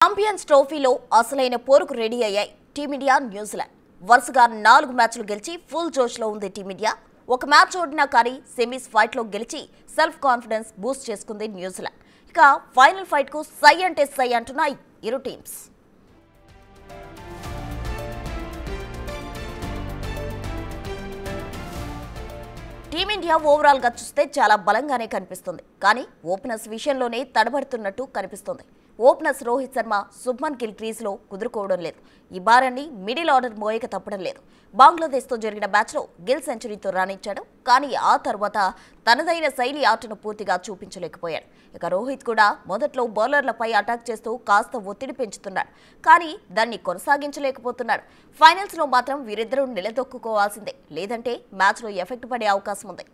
Champions ట్రోఫీలో అసలైన పోరుకు రెడీ అయ్యాయి టీమిండియా న్యూజిలాండ్. వరుసగా 4 మ్యాచ్లు గెలిచి ఫుల్ జోష్లో ఉంది టీమిండియా. ఒక మ్యాచ్ ఓడినా కానీ సెమీస్ ఫైట్లో గెలిచి సెల్ఫ్ కాన్ఫిడెన్స్ బూస్ట్ చేసుకుంది న్యూజిలాండ్. ఇక ఫైనల్ ఫైట్కు సై అంటే సై అంటున్నాయి ఇరు టీమ్స్. టీమిండియా ఓవరాల్ గా చూస్తే చాలా బలంగానే కనిపిస్తుంది. కానీ ఓపెనర్స్ విషయంలోనే తడబడుతున్నట్టు కనిపిస్తుంది. ఓపెనర్స్ రోహిత్ శర్మ, శుభ్మన్ గిల్ క్రీజ్లో కుదురుకోవడం లేదు. ఈ భారాన్ని మిడిల్ ఆర్డర్ మోయక తప్పడం లేదు. బంగ్లాదేశ్తో జరిగిన మ్యాచ్లో గిల్ సెంచరీతో రాణించాడు. కానీ ఆ తర్వాత తనదైన శైలి ఆటను పూర్తిగా చూపించలేకపోయాడు. ఇక రోహిత్ కూడా మొదట్లో బౌలర్లపై అటాక్ చేస్తూ కాస్త ఒత్తిడి పెంచుతున్నాడు. కానీ దాన్ని కొనసాగించలేకపోతున్నాడు. ఫైనల్స్లో మాత్రం వీరిద్దరూ నిలదొక్కుకోవాల్సిందే, లేదంటే మ్యాచ్లో ఎఫెక్ట్ పడే అవకాశం ఉంది.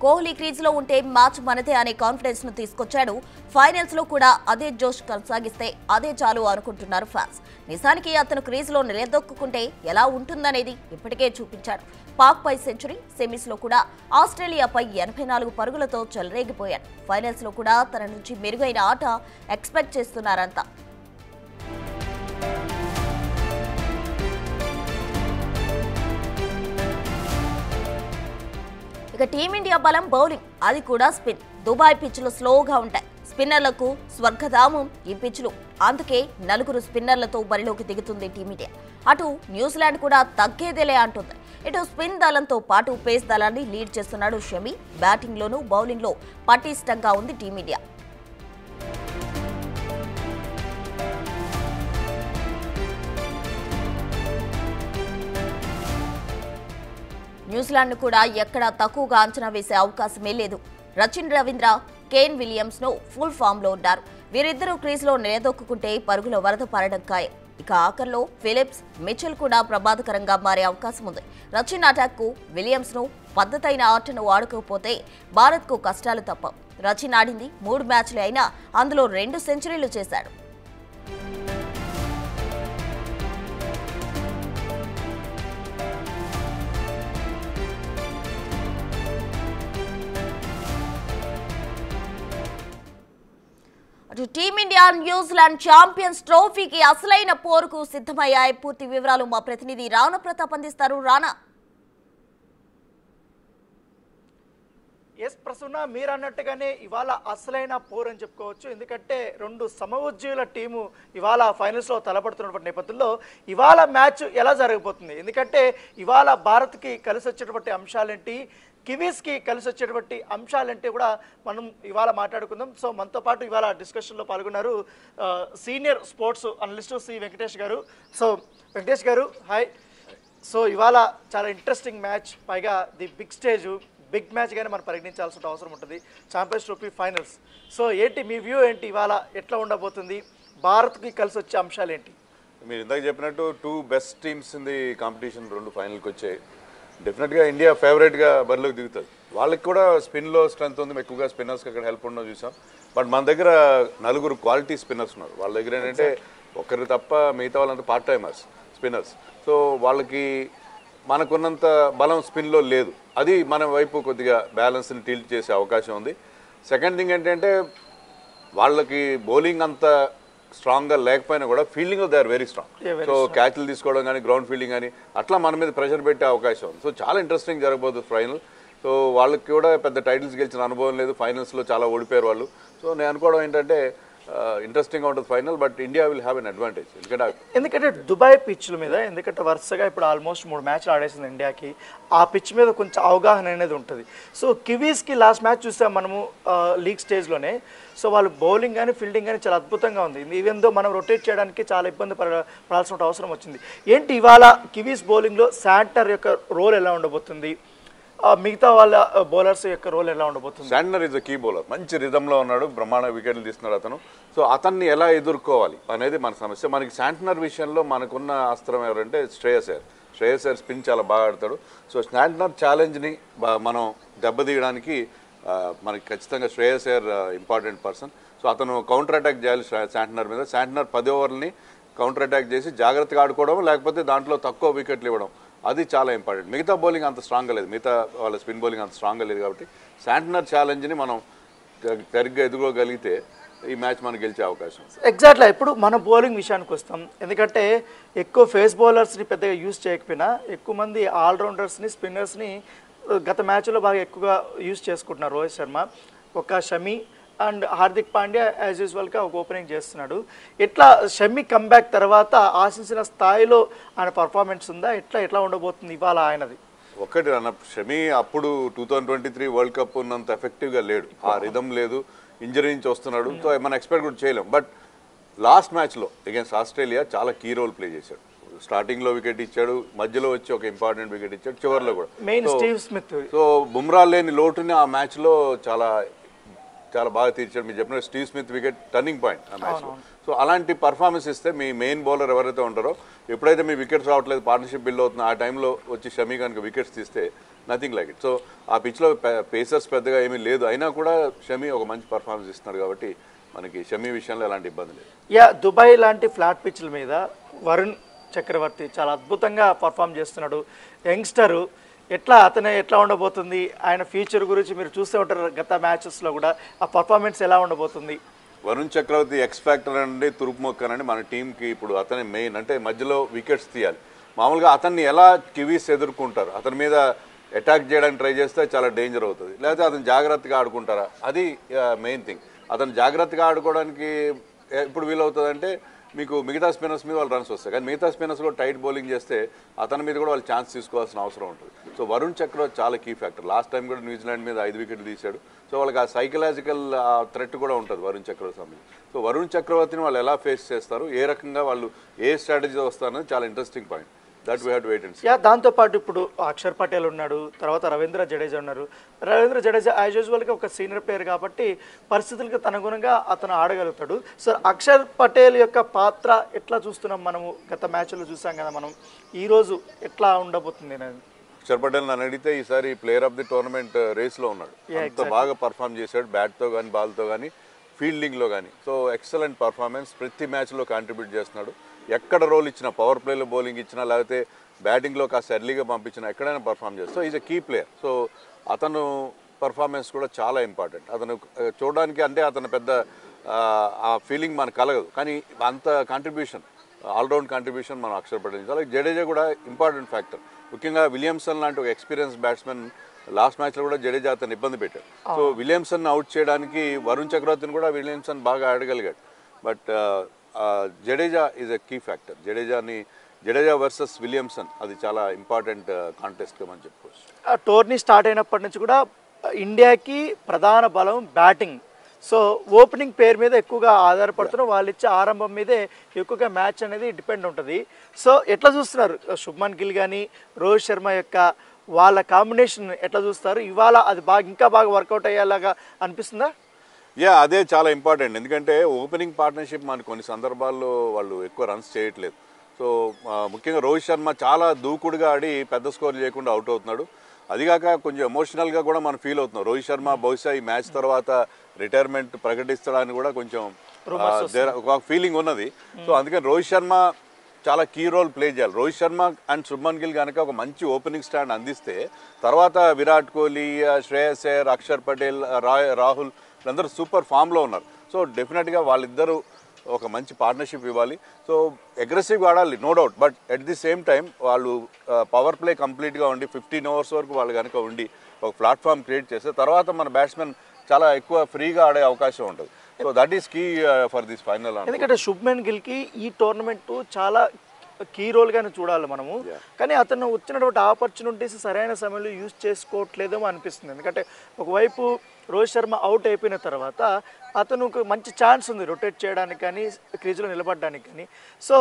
కోహ్లీ క్రీజ్లో ఉంటే మ్యాచ్ మనదే అనే కాన్ఫిడెన్స్ ను తీసుకొచ్చాడు. ఫైనల్స్ లో కూడా అదే జోష్ కొనసాగిస్తే అదే చాలు అనుకుంటున్నారు ఫ్యాన్స్. నిజానికి అతను క్రీజ్లో నిలదొక్కుంటే ఎలా ఉంటుందనేది ఇప్పటికే చూపించాడు. పాక్ పై సెంచరీ, సెమీస్ లో కూడా ఆస్ట్రేలియాపై 84 పరుగులతో చెలరేగిపోయాడు. ఫైనల్స్ లో కూడా తన నుంచి మెరుగైన ఆట ఎక్స్పెక్ట్ చేస్తున్నారంతా. ఇక టీమిండియా బలం బౌలింగ్, అది కూడా స్పిన్. దుబాయ్ పిచ్లు స్లోగా ఉంటాయి. స్పిన్నర్లకు స్వర్గధామం ఈ పిచ్లు. అందుకే 4 స్పిన్నర్లతో బరిలోకి దిగుతుంది టీమిండియా. అటు న్యూజిలాండ్ కూడా తగ్గేదేలే అంటుంది. ఇటు స్పిన్ దళంతో పాటు పేస్ దళాన్ని లీడ్ చేస్తున్నాడు షమి. బ్యాటింగ్లోనూ బౌలింగ్లో పటిష్టంగా ఉంది టీమిండియా. న్యూజిలాండ్ కూడా ఎక్కడా తక్కువగా అంచనా వేసే అవకాశమే లేదు. రచిన్ రవీంద్ర, కేన్ విలియమ్స్ ను ఫుల్ ఫామ్ లో ఉన్నారు. వీరిద్దరూ క్రీజ్లో నిలదొక్కుంటే పరుగుల వరద పారడం ఖాయం. ఇక ఆఖర్లో ఫిలిప్స్, మిచెల్ కూడా ప్రమాదకరంగా మారే అవకాశం ఉంది. రచిన్ అటాక్ కు విలియమ్స్ ను పద్ధతైన ఆటను ఆడుకోకపోతే భారత్ కు కష్టాలు తప్పవు. రచిన్ ఆడింది 3 మ్యాచ్లే అయినా అందులో 2 సెంచరీలు చేశాడు. అటు టీమిండియా న్యూజిలాండ్ ఛాంపియన్స్ ట్రోఫీకి అసలైన పోరుకు సిద్ధమయ్యాయి. పూర్తి వివరాలు మా ప్రతినిధి రాణా ప్రతాప్ అందిస్తారు. రాణా. ఎస్ ప్రసన్న, మీరు అన్నట్టుగానే ఇవాళ అసలైన పోరు అని చెప్పుకోవచ్చు. ఎందుకంటే 2 సమఉజ్జీవుల టీము ఇవాళ ఫైనల్స్లో తలపడుతున్నటువంటి నేపథ్యంలో ఇవాళ మ్యాచ్ ఎలా జరగబోతుంది? ఎందుకంటే ఇవాళ భారత్కి కలిసి వచ్చేటువంటి అంశాలేంటి, కివీస్కి కలిసి వచ్చేటువంటి అంశాలంటే కూడా మనం ఇవాళ మాట్లాడుకుందాం. సో మనతో పాటు ఇవాళ డిస్కషన్లో పాల్గొన్నారు senior sports analyst C Venkatesh garu. So Venkatesh garu, hi. So ఇవాళ చాలా ఇంట్రెస్టింగ్ మ్యాచ్, పైగా ది బిగ్ స్టేజ్, బిగ్ మ్యాచ్గానే మనం పరిగణించాల్సిన అవసరం ఉంటుంది, ఛాంపియన్స్ ట్రోఫీ ఫైనల్స్. సో ఏంటి మీ వ్యూ ఏంటి, ఇవాళ ఎట్లా ఉండబోతుంది, భారత్కి కలిసి వచ్చే అంశాలు ఏంటి? మీరు ఇందాక చెప్పినట్టు 2 best teams in the competition 2 ఫైనల్కి వచ్చాయి. డెఫినెట్గా ఇండియా ఫేవరెట్గా బరిలోకి దిగుతుంది. వాళ్ళకి కూడా స్పిన్లో స్ట్రెంత్ ఉంది, ఎక్కువగా స్పిన్నర్స్కి అక్కడ హెల్ప్ ఉండడం చూసాం. బట్ మన దగ్గర 4 క్వాలిటీ స్పిన్నర్స్ ఉన్నారు. వాళ్ళ దగ్గర ఏంటంటే ఒకరు తప్ప మిగతా వాళ్ళంతా పార్ట్ టైమర్స్ స్పిన్నర్స్. సో వాళ్ళకి మనకున్నంత బలం స్పిన్లో లేదు. అది మన వైపు కొద్దిగా బ్యాలెన్స్ని టిల్ట్ చేసే అవకాశం ఉంది. సెకండ్ థింగ్ ఏంటంటే వాళ్ళకి బౌలింగ్ అంత స్ట్రాంగ్గా లేకపోయినా కూడా ఫీల్డింగ్లో they are very strong. So క్యాచ్లు తీసుకోవడం కానీ, గ్రౌండ్ ఫీల్డింగ్ కానీ అట్లా మన మీద ప్రెషర్ పెట్టే అవకాశం ఉంది. సో చాలా ఇంట్రెస్టింగ్ జరగబోతుంది ఫైనల్. సో వాళ్ళకి కూడా పెద్ద టైటిల్స్ గెలిచిన అనుభవం లేదు, ఫైనల్స్లో చాలా ఓడిపోయారు వాళ్ళు. సో నేను అనుకోవడం ఏంటంటే ఇంట్రెస్టింగ్ ఉంటుంది final, but India will have an advantage. ఎందుకంటే దుబాయ్ పిచ్ల మీద, ఎందుకంటే వరుసగా ఇప్పుడు ఆల్మోస్ట్ 3 మ్యాచ్లు ఆడేసింది ఇండియాకి, ఆ పిచ్ మీద కొంచెం అవగాహన అనేది ఉంటుంది. సో కివీస్కి లాస్ట్ మ్యాచ్ చూసాం మనము లీగ్ స్టేజ్లోనే. సో వాళ్ళు బౌలింగ్ కానీ ఫీల్డింగ్ కానీ చాలా అద్భుతంగా ఉంది. ఈవెన్ దో మనం రొటేట్ చేయడానికి చాలా ఇబ్బంది పడాల్సిన అవసరం వచ్చింది. ఏంటి ఇవాళ కివీస్ బౌలింగ్లో శాంట్నర్ యొక్క రోల్ ఎలా ఉండబోతుంది, మిగతా వాళ్ళ బౌలర్స్ యొక్క రోల్ ఎలా ఉండబోతుంది? Santner is a key bowler, మంచి రిధంలో ఉన్నాడు, బ్రహ్మాండ వికెట్లు తీస్తున్నాడు అతను. సో అతన్ని ఎలా ఎదుర్కోవాలి అనేది మన సమస్య. మనకి శాంట్నర్ విషయంలో మనకున్న అస్త్రం ఎవరంటే శ్రేయస్ అయ్యర్ స్పిన్ చాలా బాగా ఆడతాడు. సో శాంట్నర్ ఛాలెంజ్ని మనం దెబ్బతీయడానికి మనకి ఖచ్చితంగా Shreyas Iyer important person. So అతను కౌంటర్ అటాక్ చేయాలి శాంట్నర్ మీద. శాంట్నర్ 10 ఓవర్లని కౌంటర్ అటాక్ చేసి జాగ్రత్తగా ఆడుకోవడం, లేకపోతే దాంట్లో తక్కువ వికెట్లు ఇవ్వడం, అది చాలా ఇంపార్టెంట్. మిగతా బౌలింగ్ అంత స్ట్రాంగ్గా లేదు, మిగతా వాళ్ళ స్పిన్ బౌలింగ్ అంత స్ట్రాంగ్గా లేదు కాబట్టి శాంటనర్ ఛాలెంజ్ని మనం సరిగ్గా ఎదుర్కోగలిగితే ఈ మ్యాచ్ మనకు గెలిచే అవకాశం. ఎగ్జాక్ట్లీ. ఇప్పుడు మన బౌలింగ్ విషయానికి వస్తాం. ఎందుకంటే ఎక్కువ ఫేస్ బౌలర్స్ని పెద్దగా యూజ్ చేయకపోయినా ఎక్కువ మంది ఆల్రౌండర్స్ని స్పిన్నర్స్ని గత మ్యాచ్లో బాగా ఎక్కువగా యూజ్ చేసుకుంటున్నారు రోహిత్ శర్మ. ఒక షమి అండ్ హార్దిక్ పాండ్యా యాజ్ యూజువల్గా ఒక ఓపెనింగ్ చేస్తున్నాడు. ఎట్లా షమి కంబ్యాక్ తర్వాత ఆశించిన స్థాయిలో ఆయన పర్ఫార్మెన్స్ ఉందా? ఎట్లా ఉండబోతుంది ఇవాళ ఆయనది? ఒకటి అన్న, షమి అప్పుడు 2023 వరల్డ్ కప్ ఉన్నంత ఎఫెక్టివ్గా లేడు, ఆ రిధం లేదు, ఇంజరీ నుంచి వస్తున్నాడు. సో మనం ఎక్స్పెక్ట్ కూడా చేయలేం. బట్ లాస్ట్ మ్యాచ్లో అగేన్స్ట్ ఆస్ట్రేలియా చాలా కీ రోల్ ప్లే చేశాడు. స్టార్టింగ్లో వికెట్ ఇచ్చాడు, మధ్యలో వచ్చి ఒక ఇంపార్టెంట్ వికెట్ ఇచ్చాడు, చివరిలో కూడా. Steve Smith. సో బుమ్రా లేని లోటుని ఆ మ్యాచ్లో చాలా బాగా తీర్చాడు. మీరు చెప్పిన Steve Smith wicket turning point ఆ మ్యాచ్లో. సో అలాంటి పర్ఫార్మెన్స్ ఇస్తే మీ మెయిన్ బౌలర్ ఎవరైతే ఉంటారో, ఎప్పుడైతే మీ వికెట్స్ రావట్లేదు, పార్ట్నర్షిప్ బిల్డ్ అవుతుందో ఆ టైంలో వచ్చి షమి కనుక వికెట్స్ తీస్తే నథింగ్ లైక్ ఇట్. సో ఆ పిచ్లో పేసర్స్ పెద్దగా ఏమీ లేదు, అయినా కూడా షమి ఒక మంచి పర్ఫార్మెన్స్ ఇస్తున్నాడు కాబట్టి మనకి షమి విషయంలో ఎలాంటి ఇబ్బంది లేదు. దుబాయ్ లాంటి ఫ్లాట్ పిచ్ల మీద వరుణ్ చక్రవర్తి చాలా అద్భుతంగా పర్ఫామ్ చేస్తున్నాడు. యంగ్స్టరు ఎట్లా ఉండబోతుంది? ఆయన ఫ్యూచర్ గురించి మీరు చూస్తూ ఉంటారు గత మ్యాచెస్లో కూడా. ఆ పర్ఫార్మెన్స్ ఎలా ఉండబోతుంది? వరుణ్ చక్రవర్తి ఎక్స్ ఫ్యాక్టర్ అండి, తురుపుమొక్కనండి మన టీంకి. ఇప్పుడు అతనే మెయిన్, అంటే మధ్యలో వికెట్స్ తీయాలి. మామూలుగా అతన్ని ఎలా కివీస్ ఎదుర్కొంటారు, అతని మీద అటాక్ చేయడానికి ట్రై చేస్తే చాలా డేంజర్ అవుతుంది. లేకపోతే అతను జాగ్రత్తగా ఆడుకుంటారా, అది మెయిన్ థింగ్. అతను జాగ్రత్తగా ఆడుకోవడానికి ఇప్పుడు వీలవుతుందంటే మీకు మిగతా స్పిన్నర్స్ మీద వాళ్ళు రన్స్ వస్తాయి, కానీ మిగతా స్పిన్నర్స్ కూడా టైట్ బౌలింగ్ చేస్తే అతని మీద కూడా వాళ్ళు ఛాన్స్ తీసుకోవాల్సిన అవసరం ఉంటుంది. సో వరుణ్ చక్రవర్తి చాలా కీ ఫ్యాక్టర్. లాస్ట్ టైం కూడా న్యూజిలాండ్ మీద 5 వికెట్లు తీశాడు. సో వాళ్ళకి ఆ సైకలాజికల్ థ్రెట్ కూడా ఉంటుంది వరుణ్ చక్రవర్తి సంబంధించి. సో వరుణ్ చక్రవర్తిని వాళ్ళు ఎలా ఫేస్ చేస్తారు, ఏ రకంగా వాళ్ళు ఏ స్ట్రాటజీ వస్తారనేది చాలా interesting point. That we have to wait and see. దాంతోపాటు ఇప్పుడు అక్షర్ పటేల్ ఉన్నాడు, తర్వాత రవీంద్ర జడేజా ఉన్నారు. రవీంద్ర జడేజా యాజ్ యూజువల్గా ఒక సీనియర్ ప్లేయర్ కాబట్టి పరిస్థితులకు అనుగుణంగా అతను ఆడగలుగుతాడు. సో అక్షర్ పటేల్ యొక్క పాత్ర ఎట్లా చూస్తున్నాం మనము? గత మ్యాచ్లో చూసాం కదా మనం, ఈరోజు ఎట్లా ఉండబోతుంది అనేది? అక్షర్ పటేల్ నన్ను అడిగితే ఈసారి ప్లేయర్ ఆఫ్ ది టోర్నమెంట్ రేస్లో ఉన్నాడు. అంత బాగా పర్ఫామ్ చేశాడు, బ్యాట్తో కానీ బాల్తో కానీ ఫీల్డింగ్లో కానీ. సో ఎక్సలెంట్ పర్ఫార్మెన్స్, ప్రతి మ్యాచ్లో కాంట్రిబ్యూట్ చేస్తున్నాడు. ఎక్కడ రోల్ ఇచ్చినా, పవర్ ప్లేలో బౌలింగ్ ఇచ్చినా, లేకపోతే బ్యాటింగ్లో కాస్త ఎర్లీగా పంపించినా ఎక్కడైనా పర్ఫామ్ చేస్తాడు. So is a key player. So అతను పర్ఫార్మెన్స్ కూడా చాలా ఇంపార్టెంట్. అతను చూడడానికి అంటే అతను పెద్ద ఆ ఫీలింగ్ మనకు కలగదు, కానీ అంత కాంట్రిబ్యూషన్, ఆల్రౌండ్ కాంట్రిబ్యూషన్ మనం అక్షర్ పటేల్. అలాగే జడేజా కూడా ఇంపార్టెంట్ ఫ్యాక్టర్. ముఖ్యంగా విలియమ్సన్ లాంటి ఒక ఎక్స్పీరియన్స్ బ్యాట్స్మెన్ లాస్ట్ మ్యాచ్లో కూడా జడేజా అతను ఇబ్బంది పెట్టాడు. సో విలియమ్సన్ అవుట్ చేయడానికి వరుణ్ చక్రవర్తిని కూడా విలియమ్సన్ బాగా ఆడగలిగాడు. But Jadeja is a key factor. Jadeja versus Williamson అది చాలా ఇంపార్టెంట్ కాంటెస్ట్గా మనం చెప్పుకోవచ్చు. టోర్నీ స్టార్ట్ అయినప్పటి నుంచి కూడా ఇండియాకి ప్రధాన బలం బ్యాటింగ్. సో ఓపెనింగ్ పేరు మీద ఎక్కువగా ఆధారపడుతున్నారు, వాళ్ళు ఇచ్చే ఆరంభం మీదే ఎక్కువగా మ్యాచ్ అనేది డిపెండ్ ఉంటుంది. సో ఎట్లా చూస్తున్నారు శుభ్మన్ గిల్ కానీ రోహిత్ శర్మ యొక్క వాళ్ళ కాంబినేషన్ ఎట్లా చూస్తారు? ఇవాళ అది ఇంకా బాగా వర్కౌట్ అయ్యేలాగా అనిపిస్తుందా? అదే చాలా ఇంపార్టెంట్. ఎందుకంటే ఓపెనింగ్ పార్ట్నర్షిప్ మనకు కొన్ని సందర్భాల్లో వాళ్ళు ఎక్కువ రన్స్ చేయట్లేదు. సో ముఖ్యంగా రోహిత్ శర్మ చాలా దూకుడుగా ఆడి పెద్ద స్కోర్ చేయకుండా అవుట్ అవుతున్నాడు. అదిగాక కొంచెం ఎమోషనల్గా కూడా మనం ఫీల్ అవుతున్నాం. రోహిత్ శర్మ బహుశా ఈ మ్యాచ్ తర్వాత రిటైర్మెంట్ ప్రకటిస్తాడని కూడా కొంచెం ఒక ఫీలింగ్ ఉన్నది. సో అందుకని రోహిత్ శర్మ చాలా కీ రోల్ ప్లే చేయాలి. రోహిత్ శర్మ అండ్ శుభ్మన్ గిల్ కనుక ఒక మంచి ఓపెనింగ్ స్టాండ్ అందిస్తే తర్వాత విరాట్ కోహ్లీ, శ్రేయస్ అయ్యర్, అక్షర్ పటేల్, రాహుల్ వీళ్ళందరూ సూపర్ ఫామ్లో ఉన్నారు. సో డెఫినెట్గా వాళ్ళిద్దరూ ఒక మంచి పార్ట్నర్షిప్ ఇవ్వాలి. సో అగ్రెసివ్గా ఆడాలి, no doubt. But at the same time వాళ్ళు పవర్ ప్లే కంప్లీట్గా ఉండి 15 ఓవర్స్ వరకు వాళ్ళు కనుక ఉండి ఒక ప్లాట్ఫామ్ క్రియేట్ చేస్తే తర్వాత మన బ్యాట్స్మెన్ చాలా ఎక్కువ ఫ్రీగా ఆడే అవకాశం ఉంటుంది. So that is key for this final. ఎందుకంటే శుభ్మన్ గిల్కి ఈ టోర్నమెంట్ చాలా కీ రోల్గానే చూడాలి మనము, కానీ అతను వచ్చినటువంటి ఆపర్చునిటీస్ సరైన సమయంలో యూజ్ చేసుకోవట్లేదేమో అనిపిస్తుంది. ఎందుకంటే ఒకవైపు రోహిత్ శర్మ అవుట్ అయిపోయిన తర్వాత అతను మంచి ఛాన్స్ ఉంది రొటేట్ చేయడానికి కానీ క్రీజ్లో నిలబడడానికి కానీ. సో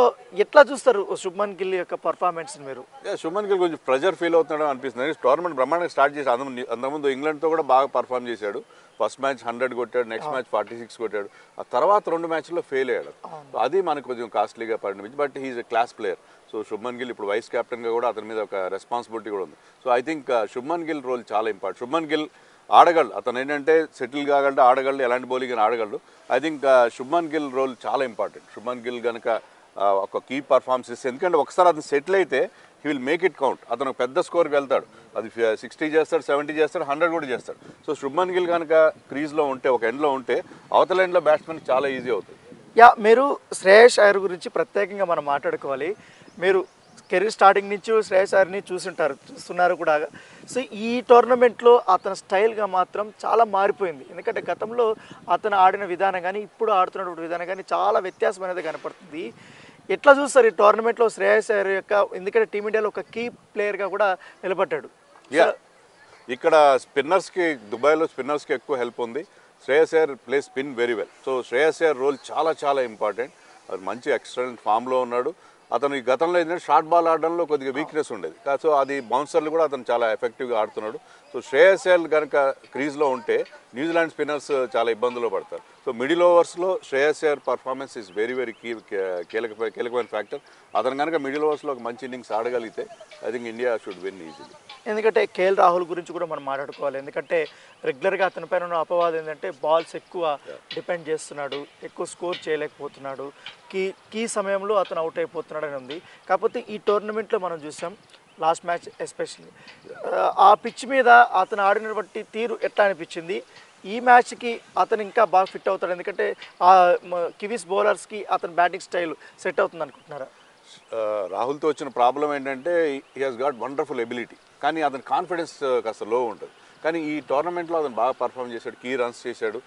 ఎట్లా చూస్తారు శుభ్మన్ గిల్ యొక్క పర్ఫార్మెన్స్ మీరు? శుభ్మన్ గిల్ కొంచెం ప్రెజర్ ఫీల్ అవుతున్నాడు అనిపిస్తుంది. టోర్నమెంట్ బ్రహ్మాండంగా స్టార్ట్ చేసి అంతకుముందు ఇంగ్లాండ్తో కూడా బాగా పర్ఫామ్ చేశాడు. ఫస్ట్ మ్యాచ్ 100 కొట్టాడు, నెక్స్ట్ మ్యాచ్ 46 కొట్టాడు. ఆ తర్వాత 2 మ్యాచ్ల్లో ఫెయిల్ అయ్యాడు. అది మనకు కొంచెం కాస్ట్లీగా పడినది. But he is a class player. So Shubman Gill ఇప్పుడు వైస్ కెప్టెన్గా కూడా అతని మీద ఒక రెస్పాన్సిబిలిటీ కూడా ఉంది. So I think Shubman Gill role చాలా ఇంపార్టెంట్. శుభ్మన్ గిల్ ఆడగలడు, అతను ఏంటంటే సెటిల్ కాగలడు, ఆడగలడు, ఎలాంటి బౌలింగ్ అని ఆడగలడు. I think Shubman Gill role చాలా ఇంపార్టెంట్. శుభ్మన్ గిల్ కనుక ఒక కీ పర్ఫార్మెన్స్ ఇస్తే, ఎందుకంటే ఒకసారి అతను సెటిల్ అయితే he will make it count. అతను పెద్ద స్కోర్కి వెళ్తాడు, అది 60 చేస్తాడు, 70 చేస్తాడు, 100 కూడా చేస్తాడు. సో శుభ్మన్ గిల్ కనుక క్రీజ్లో ఉంటే, ఒక ఎండ్లో ఉంటే, అవతల ఎండ్లో బ్యాట్స్మెన్ చాలా ఈజీ అవుతుంది. మీరు శ్రేయస్ అయ్యర్ గురించి ప్రత్యేకంగా మనం మాట్లాడుకోవాలి. మీరు కెరీర్ స్టార్టింగ్ నుంచి శ్రేయస్ అయ్యర్ని చూస్తున్నారు కూడా. సో ఈ టోర్నమెంట్లో అతని స్టైల్గా మాత్రం చాలా మారిపోయింది. ఎందుకంటే గతంలో అతను ఆడిన విధానం కానీ ఇప్పుడు ఆడుతున్నటువంటి విధానం కానీ చాలా వ్యత్యాసం అనేది కనపడుతుంది. ఎట్లా చూస్తారు ఈ టోర్నమెంట్లో శ్రేయస్ అయ్యర్ యొక్క, ఎందుకంటే టీమిండియాలో ఒక కీ ప్లేయర్గా కూడా నిలబడ్డాడు. ఇక్కడ స్పిన్నర్స్కి, దుబాయ్లో స్పిన్నర్స్కి ఎక్కువ హెల్ప్ ఉంది. Shreyas Iyer play spin very well. So Shreyas Iyer role చాలా చాలా ఇంపార్టెంట్. అది మంచి ఎక్సలెంట్ ఫామ్లో ఉన్నాడు. అతను ఈ గతంలో ఏంటంటే షార్ట్ బాల్ ఆడడంలో కొద్దిగా వీక్నెస్ ఉండేది. సో అది బౌన్సర్లు కూడా అతను చాలా ఎఫెక్టివ్గా ఆడుతున్నాడు. సో శ్రేయస్ అయ్యర్ కనుక క్రీజ్లో ఉంటే న్యూజిలాండ్ స్పిన్నర్స్ చాలా ఇబ్బందుల్లో పడతారు. సో మిడిల్ ఓవర్స్లో Shreyas Iyer performance is very very కీలకమైన ఫ్యాక్టర్. అతను కనుక మిడిల్ ఓవర్స్లో ఒక మంచి ఇన్నింగ్స్ ఆడగలిగితే I think India should win easily. ఎందుకంటే కేఎల్ రాహుల్ గురించి కూడా మనం మాట్లాడుకోవాలి. ఎందుకంటే రెగ్యులర్గా అతని పైన ఉన్న అపవాదం ఏంటంటే బాల్స్ ఎక్కువ డిపెండ్ చేస్తున్నాడు, ఎక్కువ స్కోర్ చేయలేకపోతున్నాడు, కీ సమయంలో అతను అవుట్ అయిపోతున్నాడు అని ఉంది. కాకపోతే ఈ టోర్నమెంట్లో మనం చూసాం లాస్ట్ మ్యాచ్ ఎస్పెషల్లీ ఆ పిచ్ మీద అతను ఆడినటువంటి తీరు ఎట్లా అనిపించింది? ఈ మ్యాచ్కి అతను ఇంకా బాగా ఫిట్ అవుతాడు, ఎందుకంటే ఆ కివీస్ బౌలర్స్కి అతని బ్యాటింగ్ స్టైల్ సెట్ అవుతుంది అనుకుంటున్నారా? రాహుల్తో వచ్చిన ప్రాబ్లం ఏంటంటే he has got wonderful ability, కానీ అతని కాన్ఫిడెన్స్ కాస్త లో ఉంటుంది. కానీ ఈ టోర్నమెంట్లో అతను బాగా పర్ఫామ్ చేశాడు, కీ రన్స్ చేశాడు.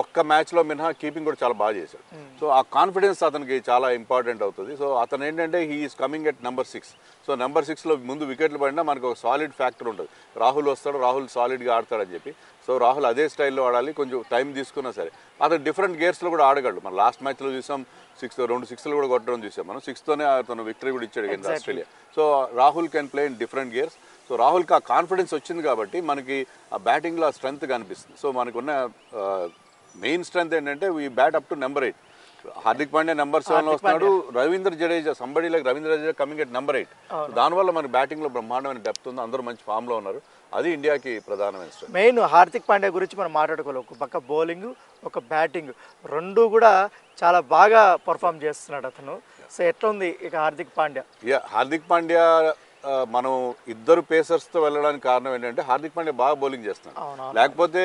ఒక్క మ్యాచ్లో మినహా కీపింగ్ కూడా చాలా బాగా చేశాడు. సో ఆ కాన్ఫిడెన్స్ అతనికి చాలా ఇంపార్టెంట్ అవుతుంది. సో అతను ఏంటంటే he is coming at number 6. So number 6లో ముందు వికెట్లు పడినా మనకు ఒక సాలిడ్ ఫ్యాక్టర్ ఉంటుంది. రాహుల్ వస్తాడు, రాహుల్ సాలిడ్గా ఆడతాడని చెప్పి. సో రాహుల్ అదే స్టైల్లో ఆడాలి, కొంచెం టైం తీసుకున్నా సరే. అతను డిఫరెంట్ గేర్స్లో కూడా ఆడగలడు. మన లాస్ట్ మ్యాచ్లో చూసాం 2 సిక్స్లు కూడా కొట్టడం చూసాం మనం. 6తోనే అతను విక్టరీ కూడా ఇచ్చాడు against Australia. So Rahul can play in different gears. So రాహుల్కి ఆ కాన్ఫిడెన్స్ వచ్చింది కాబట్టి మనకి ఆ బ్యాటింగ్లో ఆ స్ట్రెంత్ కనిపిస్తుంది. సో మనకున్న మెయిన్ స్ట్రెంత్ ఏంటంటే we bat up to number 8. Hardik Pandya number 7 వస్తున్నాడు, Ravindra Jadeja somebody like Ravindra Jadeja coming at number 8. దానివల్ల మన బ్యాటింగ్లో బ్రహ్మాండమైన డెప్త్ ఉంది, అందరూ మంచి ఫామ్లో ఉన్నారు. అది ఇండియాకి ప్రధానమైన స్ట్రెంత్. మెయిన్ హార్దిక్ పాండ్యా గురించి మనం మాట్లాడుకోవాలి. ఒక పక్క బౌలింగ్, ఒక బ్యాటింగ్, రెండు కూడా చాలా బాగా పర్ఫామ్ చేస్తున్నాడు అతను. సో ఎట్లా ఉంది ఇక హార్దిక్ పాండ్యా? హార్దిక్ పాండ్యా మనం ఇద్దరు పేసర్స్తో వెళ్ళడానికి కారణం ఏంటంటే హార్దిక్ పాండ్యా బాగా బౌలింగ్ చేస్తున్నాడు. లేకపోతే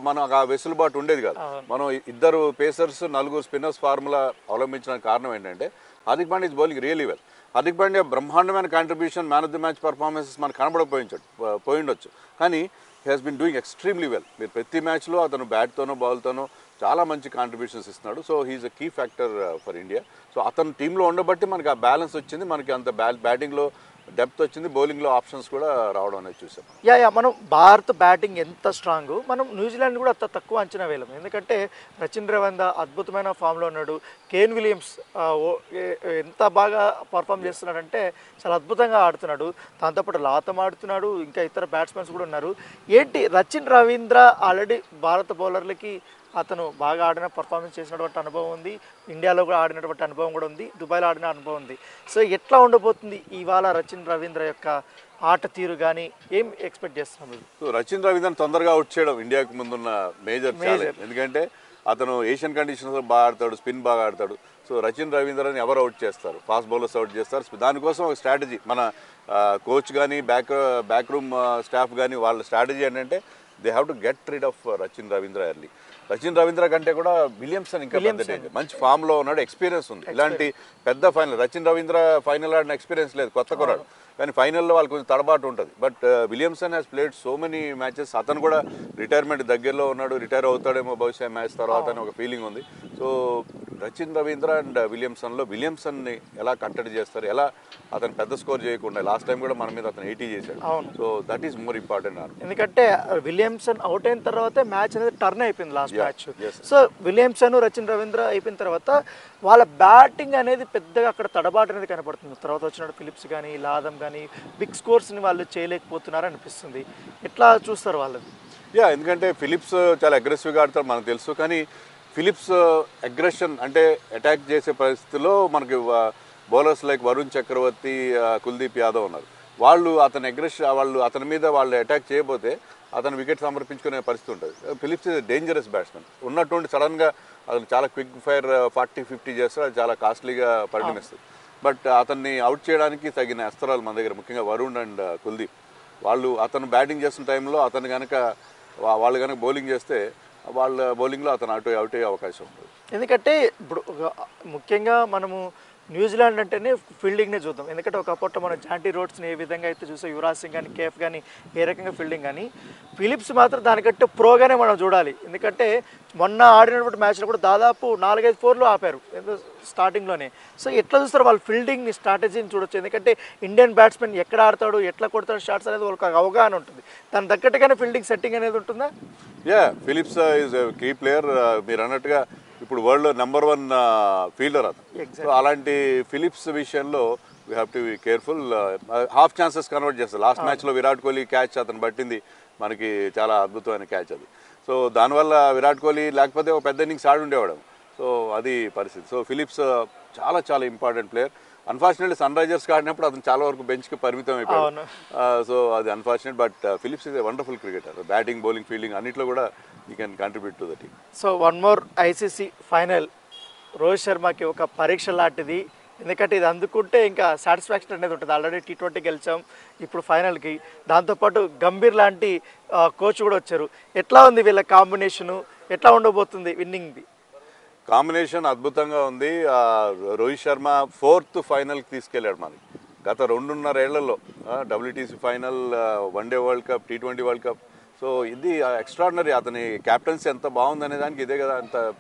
మనకు ఆ వెసులుబాటు ఉండేది కాదు. మనం ఇద్దరు పేసర్స్, 4 స్పిన్నర్స్ ఫార్ములా అవలంబించడానికి కారణం ఏంటంటే Hardik Pandya is bowling really well. Hardik Pandya బ్రహ్మాండమైన contribution, man of the match performances మనకు కనబడపోయిండొచ్చు, కానీ he has been doing extremely well. మీరు ప్రతి మ్యాచ్లో అతను బ్యాట్తోనో బాల్తోనో చాలా మంచి కాంట్రిబ్యూషన్స్ ఇస్తున్నాడు. So he is a key factor for India. So అతను టీంలో ఉండబట్టి మనకి ఆ బ్యాలెన్స్ వచ్చింది, మనకి అంత బ్యాటింగ్లో డెప్త్ వచ్చింది, బౌలింగ్లో ఆప్షన్స్ కూడా రావడం అనేది చూసాం. మనం భారత్ బ్యాటింగ్ ఎంత స్ట్రాంగ్, మనం న్యూజిలాండ్ కూడా అంత తక్కువ అంచనా వేయలేము. ఎందుకంటే రచిన్ రవీంద్ర అద్భుతమైన ఫామ్లో ఉన్నాడు, కేన్ విలియమ్స్ ఎంత బాగా పర్ఫామ్ చేస్తున్నాడంటే చాలా అద్భుతంగా ఆడుతున్నాడు, దాంతోపాటు లాతం ఆడుతున్నాడు, ఇంకా ఇతర బ్యాట్స్మెన్స్ కూడా ఉన్నారు. ఏంటి రచిన్ రవీంద్ర ఆల్రెడీ భారత బౌలర్లకి అతను బాగా ఆడిన పర్ఫార్మెన్స్ చేసినటువంటి అనుభవం ఉంది, ఇండియాలో కూడా ఆడినటువంటి అనుభవం కూడా ఉంది, దుబాయ్లో ఆడిన అనుభవం ఉంది. సో ఎట్లా ఉండబోతుంది ఇవాళ రచిన్ రవీంద్ర యొక్క ఆట తీరు కానీ ఏం ఎక్స్పెక్ట్ చేస్తున్నాం? సో రచిన్ రవీంద్రని తొందరగా అవుట్ చేయడం ఇండియాకి ముందున్న మేజర్ ఛాలెంజ్. ఎందుకంటే అతను ఏషియన్ కండిషన్స్లో బాగా ఆడతాడు, స్పిన్ బాగా ఆడతాడు. సో రచిన్ రవీంద్రని ఎవరు అవుట్ చేస్తారు? ఫాస్ట్ బౌలర్స్ అవుట్ చేస్తారు. దానికోసం ఒక స్ట్రాటజీ, మన కోచ్ కానీ బ్యాక్ రూమ్ స్టాఫ్ కానీ వాళ్ళ స్ట్రాటజీ ఏంటంటే they have to get rid of Rachin Ravindra early. Rachin Ravindra కంటే కూడా విలియమ్సన్ ఇంకా పెద్ద డేంజర్, మంచి ఫామ్లో ఉన్నాడు, ఎక్స్పీరియన్స్ ఉంది. ఇలాంటి పెద్ద ఫైనల్, రచిన్ రవీంద్ర ఫైనల్ ఆడిన ఎక్స్పీరియన్స్ లేదు, కొత్త కొరాడు, కానీ ఫైనల్లో వాళ్ళు కొంచెం తడబాటు ఉంటుంది. But Williamson has played so many matches. అతను కూడా రిటైర్మెంట్ దగ్గరలో ఉన్నాడు, రిటైర్ అవుతాడేమో బహుశా మ్యాచ్ తర్వాత అని ఒక ఫీలింగ్ ఉంది. సో రచిన్ రవీంద్ర అండ్ విలియమ్సన్లో విలియమ్సన్ని ఎలా కట్టడి చేస్తారు, ఎలా అతను పెద్ద స్కోర్ చేయకుండా, లాస్ట్ టైం కూడా మన మీద అతను 80 చేశాడు. So that is more important. ఎందుకంటే విలియమ్సన్ అవుట్ అయిన తర్వాత మ్యాచ్ అనేది టర్న్ అయిపోయింది last match. So Williamson, Rachin Ravindra అయిపోయిన తర్వాత వాళ్ళ బ్యాటింగ్ అనేది పెద్దగా అక్కడ తడబాటు అనేది కనపడుతుంది. తర్వాత వచ్చిన ఫిలిప్స్ కానీ లాదం కానీ బిగ్ స్కోర్స్ని వాళ్ళు చేయలేకపోతున్నారు అనిపిస్తుంది. ఎట్లా చూస్తారు వాళ్ళది? ఎందుకంటే ఫిలిప్స్ చాలా అగ్రెసివ్గా ఆడతారు మనకు తెలుసు, కానీ ఫిలిప్స్ అగ్రెషన్ అంటే అటాక్ చేసే పరిస్థితిలో మనకి బౌలర్స్ లైక్ వరుణ్ చక్రవర్తి, కుల్దీప్ యాదవ్ ఉన్నారు. వాళ్ళు అతని మీద వాళ్ళు అటాక్ చేయకపోతే అతను వికెట్ సమర్పించుకునే పరిస్థితి ఉంటుంది. Phillips is dangerous batsmen. ఉన్నటువంటి సడన్గా అతను చాలా క్విక్ ఫైర్ 40-50 చేస్తాడు, అది చాలా కాస్ట్లీగా పరిణమిస్తుంది. బట్ అతన్ని అవుట్ చేయడానికి తగిన అస్త్రాలు మన దగ్గర, ముఖ్యంగా వరుణ్ అండ్ కుల్దీప్ వాళ్ళు అతను బ్యాటింగ్ చేస్తున్న టైంలో అతను కనుక వాళ్ళు కనుక బౌలింగ్ చేస్తే వాళ్ళ బౌలింగ్లో అతను అవుట్ అయ్యే అవకాశం ఉంటుంది. ఎందుకంటే ఇప్పుడు ముఖ్యంగా మనము న్యూజిలాండ్ అంటేనే ఫీల్డింగ్నే చూద్దాం. ఎందుకంటే ఒకప్పట్లో మనం జాంటీ రోడ్స్ని ఏ విధంగా అయితే చూసాం, యువరాజ్ సింగ్ కానీ కేఫ్ కానీ ఏ రకంగా ఫీల్డింగ్ కానీ, ఫిలిప్స్ మాత్రం దానికంటే ప్రోగానే మనం చూడాలి. ఎందుకంటే మొన్న ఆడినటువంటి మ్యాచ్లో కూడా దాదాపు 4-5 4లు ఆపారు స్టార్టింగ్లోనే. సో ఎట్లా చూస్తారు వాళ్ళు ఫీల్డింగ్ స్ట్రాటజీని చూడొచ్చు. ఎందుకంటే ఇండియన్ బ్యాట్స్మెన్ ఎక్కడ ఆడతాడు, ఎట్లా కొడతాడు షాట్స్ అనేది వాళ్ళకి అవగాహన ఉంటుంది. దాని తగ్గట్టుగానే ఫీల్డింగ్ సెట్టింగ్ అనేది ఉంటుందా? Phillips is key player. మీరు అన్నట్టుగా ఇప్పుడు వరల్డ్లో నెంబర్ 1 ఫీల్డర్ అతను. సో అలాంటి ఫిలిప్స్ విషయంలో we have to be careful. Half chances convert చేస్తారు. లాస్ట్ మ్యాచ్లో విరాట్ కోహ్లీ క్యాచ్ అతను పట్టింది మనకి చాలా అద్భుతమైన క్యాచ్ అది. సో దానివల్ల విరాట్ కోహ్లీ లేకపోతే ఒక పెద్ద ఇన్నింగ్స్ ఆడి ఉండేవాడు. సో అది పరిస్థితి. సో ఫిలిప్స్ చాలా చాలా ఇంపార్టెంట్ ప్లేయర్. అన్ఫార్చునేట్లీ సన్ రైజర్స్కి ఆడినప్పుడు అతను చాలా వరకు బెంచ్కి పరిమితం అయిపోయాడు. సో అది unfortunate. But Phillips is a wonderful cricketer. Batting, bowling, fielding అన్నిట్లో కూడా he can contribute to the team. So one more ICC final Rohit శర్మకి ఒక పరీక్ష లాంటిది. ఎందుకంటే ఇది అందుకుంటే ఇంకా సాటిస్ఫాక్షన్ అనేది ఉంటుంది. ఆల్రెడీ T20 గెలిచాం, ఇప్పుడు ఫైనల్కి. దాంతోపాటు గంభీర్ లాంటి కోచ్ కూడా వచ్చారు. ఎట్లా ఉంది వీళ్ళ కాంబినేషను, ఎట్లా ఉండబోతుంది విన్నింగ్ది? కాంబినేషన్ అద్భుతంగా ఉంది. రోహిత్ శర్మ 4th ఫైనల్కి తీసుకెళ్ళాడు మనకి. గత 2.5 ఏళ్లలో WTC final, one day world cup, T20 world cup. So ఇది ఎక్స్ట్రాడినరీ. అతని క్యాప్టెన్సీ ఎంత బాగుందనే దానికి ఇదే కదా,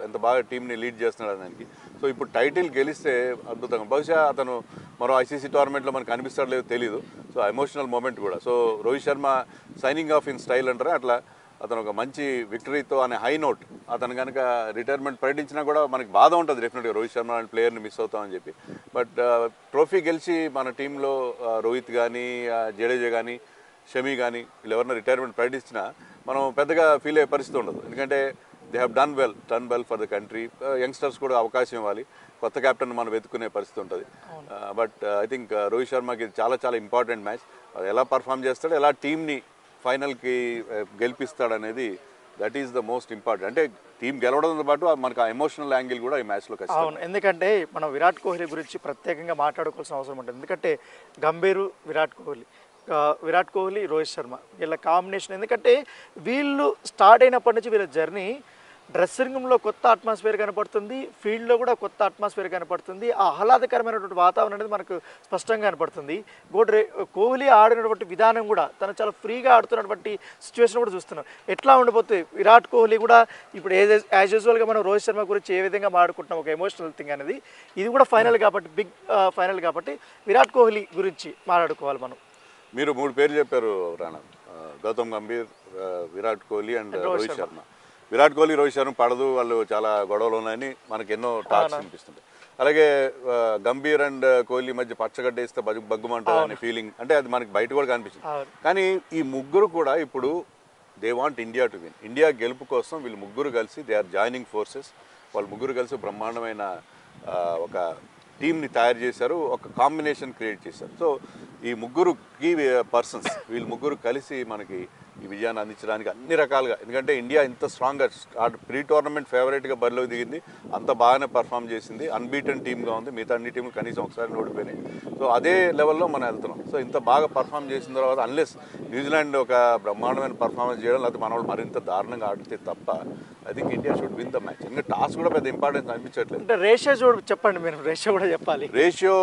ఎంత బాగా టీంని లీడ్ చేస్తున్నాడు దానికి. సో ఇప్పుడు టైటిల్ గెలిస్తే అద్భుతంగా. బహుశా అతను మరో ఐసీసీ టోర్నమెంట్లో మనకు కనిపిస్తాడో లేదో తెలియదు. సో ఎమోషనల్ మూమెంట్ కూడా. So Rohit Sharma signing off in style అంటారా, అట్లా అతను ఒక మంచి విక్టరీతో అనే హై నోట్. అతను కనుక రిటైర్మెంట్ ప్రకటించినా కూడా మనకి బాధ ఉంటుంది డెఫినెట్గా, రోహిత్ శర్మ లాంటి ప్లేయర్ని మిస్ అవుతామని చెప్పి. బట్ ట్రోఫీ గెలిచి మన టీంలో రోహిత్ కానీ, జడేజా కానీ, షమి కానీ వీళ్ళు ఎవరైనా రిటైర్మెంట్ ప్రకటించినా మనం పెద్దగా ఫీల్ అయ్యే పరిస్థితి ఉండదు. ఎందుకంటే they have done well for the country. Youngsters కూడా అవకాశం ఇవ్వాలి, కొత్త కెప్టెన్ మనం వెతుక్కునే పరిస్థితి ఉంటుంది. బట్ ఐ థింక్ రోహిత్ శర్మకి చాలా చాలా ఇంపార్టెంట్ మ్యాచ్. ఎలా పర్ఫామ్ చేస్తాడు, ఎలా టీంని ఫైనల్కి గెలిపిస్తాడు అనేది that is the most important. అంటే టీం గెలవడంతో పాటు మనకు ఆ ఎమోషనల్ యాంగిల్ కూడా ఈ మ్యాచ్లో కష్టం. అవును, ఎందుకంటే మనం విరాట్ కోహ్లీ గురించి ప్రత్యేకంగా మాట్లాడుకోవాల్సిన అవసరం ఉంటుంది. ఎందుకంటే గంభీరు, విరాట్ కోహ్లీ, రోహిత్ శర్మ వీళ్ళ కాంబినేషన్. ఎందుకంటే వీళ్ళు స్టార్ట్ అయినప్పటి నుంచి వీళ్ళ జర్నీ డ్రెస్సింగ్ రూమ్లో కొత్త అట్మాస్ఫియర్ కనపడుతుంది, ఫీల్డ్లో కూడా కొత్త అట్మాస్ఫియర్ కనపడుతుంది. ఆ ఆహ్లాదకరమైనటువంటి వాతావరణం అనేది మనకు స్పష్టంగా కనపడుతుంది. కోహ్లీ ఆడినటువంటి విధానం కూడా తను చాలా ఫ్రీగా ఆడుతున్నటువంటి సిచ్యువేషన్ కూడా చూస్తున్నాం. ఎట్లా ఉండిపోతుంది విరాట్ కోహ్లీ కూడా ఇప్పుడు యాజ్ యూజువల్గా మనం రోహిత్ శర్మ గురించి ఏ విధంగా మాట్లాడుకుంటున్నాం, ఒక ఎమోషనల్ థింగ్ అనేది. ఇది కూడా ఫైనల్ కాబట్టి, బిగ్ ఫైనల్ కాబట్టి విరాట్ కోహ్లీ గురించి మాట్లాడుకోవాలి మనం. మీరు 3 పేర్లు చెప్పారు రాణా, గౌతమ్ గంభీర్, విరాట్ కోహ్లీ అండ్ రోహిత్ శర్మ. విరాట్ కోహ్లీ, రోహిత్ శర్మ పడదు, వాళ్ళు చాలా గొడవలు ఉన్నాయని మనకి ఎన్నో టాక్స్ అనిపిస్తుంటాయి. అలాగే గంభీర్ అండ్ కోహ్లీ మధ్య పచ్చగడ్డ వేస్తే బగ్గుమంటారు అనే ఫీలింగ్, అంటే అది మనకి బయట కూడా కనిపిస్తుంది. కానీ ఈ ముగ్గురు కూడా ఇప్పుడు they want India to win. India గెలుపు కోసం వీళ్ళు ముగ్గురు కలిసి దే ఆర్ జాయినింగ్ ఫోర్సెస్. వాళ్ళు ముగ్గురు కలిసి బ్రహ్మాండమైన ఒక టీంని తయారు చేశారు, ఒక కాంబినేషన్ క్రియేట్ చేశారు. సో ఈ ముగ్గురు కీ పర్సన్స్, వీళ్ళు ముగ్గురు కలిసి మనకి ఈ విజయాన్ని అందించడానికి అన్ని రకాలుగా. ఎందుకంటే ఇండియా ఇంత స్ట్రాంగ్గా ప్రీ టోర్నమెంట్ ఫేవరెట్గా బరిలో దిగింది, అంత బాగానే పర్ఫామ్ చేసింది, అన్బీటెన్ టీమ్గా ఉంది. మిగతా అన్ని టీంలు కనీసం ఒకసారి ఓడిపోయినాయి. సో అదే లెవెల్లో మనం వెళ్తున్నాం. సో ఇంత బాగా పర్ఫామ్ చేసిన తర్వాత అన్లెస్ న్యూజిలాండ్ ఒక బ్రహ్మాండమైన పర్ఫార్మెన్స్ చేయడం, లేకపోతే మన వాళ్ళు మరింత దారుణంగా ఆడితే తప్ప I think India should win the match. ఇంకా టాస్ కూడా పెద్ద ఇంపార్టెన్స్ అనిపించట్లేదు. అంటే రేషియో చెప్పండి, మీరు రేషియో కూడా చెప్పాలి. రేషియో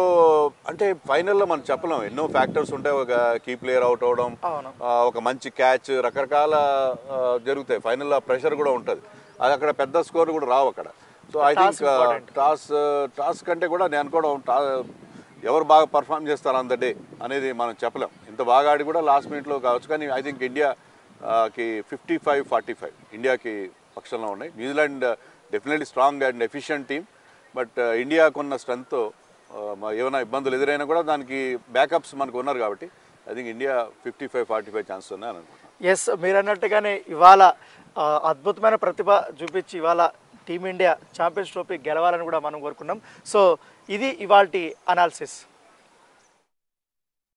అంటే ఫైనల్లో మనం చెప్పలేం, ఎన్నో ఫ్యాక్టర్స్ ఉంటాయి. ఒక కీ ప్లేయర్ అవుట్ అవడం, ఒక మంచి క్యాచ్, రకరకాల జరుగుతాయి. ఫైనల్లో ప్రెషర్ కూడా ఉంటుంది. అది అక్కడ పెద్ద స్కోర్ కూడా రావు అక్కడ. సో ఐ థింక్ టాస్ కంటే కూడా నేను అనుకోవడం ఎవరు బాగా పర్ఫామ్ చేస్తారు ఆన్ ద డే అనేది మనం చెప్పలేం. ఇంత బాగా ఆడి కూడా లాస్ట్ మినిట్లో కావచ్చు. కానీ ఐ థింక్ ఇండియాకి 55-45 ఇండియాకి పక్షంలో ఉన్నాయి. New Zealand definitely strong and efficient team. But ఇండియాకున్న స్ట్రెంగ్త్తో ఏమైనా ఇబ్బందులు ఎదురైనా కూడా దానికి బ్యాకప్స్ మనకు ఉన్నారు కాబట్టి ఐ థింక్ ఇండియా 55-45 ఛాన్స్ ఉన్నాయి అని అనుకుంటున్నాను. ఎస్, మీరు అన్నట్టుగానే ఇవాళ అద్భుతమైన ప్రతిభ చూపించి ఇవాళ టీమిండియా ఛాంపియన్స్ ట్రోఫీ గెలవాలని కూడా మనం కోరుకున్నాం. సో ఇది ఇవాల్టి అనాలిసిస్.